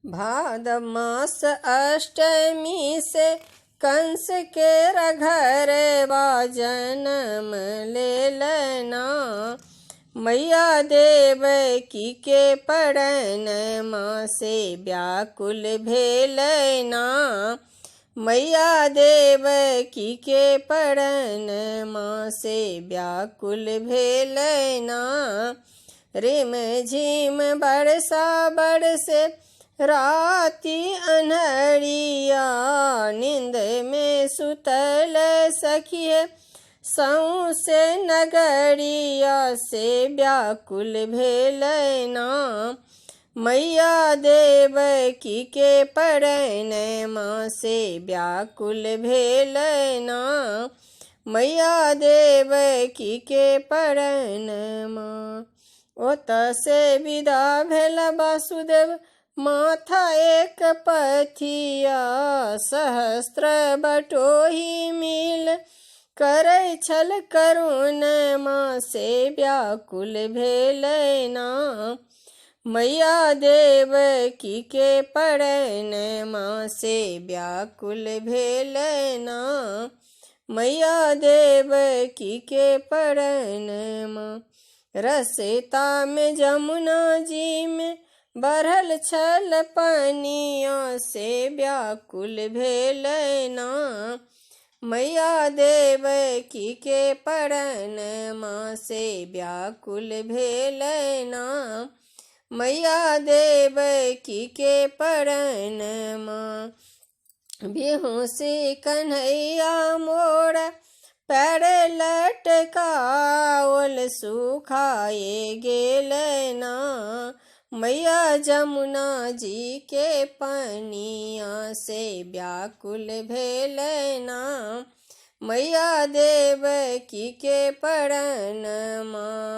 भाद्र मास अष्टमी से कंस के घरवा जनम ले लेना। मैया देवकी के पड़न माँ से व्याकुल भेलना। मैया देवकी के पड़न माँ से व्याकुल भेलना। रिम झिम बरसा बरसे राति अन्हरिया। नींद में सुतल सखिए सौंसे नगरिया से व्याकुल भेलना। मैया देवकी के पड़न माँ से व्याकुल भेलना। मैया देवकी के पड़न माँ। ओत से विदा भेल वासुदेव माथा एक पथिया। सहस्त्र बटोही मिल करै छल करुण माँ से व्याकुल भेलना। मैया देवकी के पड़न माँ से व्याकुल भेलना। मैया देवकी के पड़न माँ। रसता में जमुना जी में बढ़ल छल पनिया से व्याकुल भेलना। मैया देवकी के पड़न माँ से व्याकुल भेलना। मैया देवकी के पड़न माँ। बेहोशी कन्हैया मोर पैर लटकावल सुखाए गेलना। मैया जमुना जी के पनिया से व्याकुल भेलना। मैया देवकी के पड़न माँ।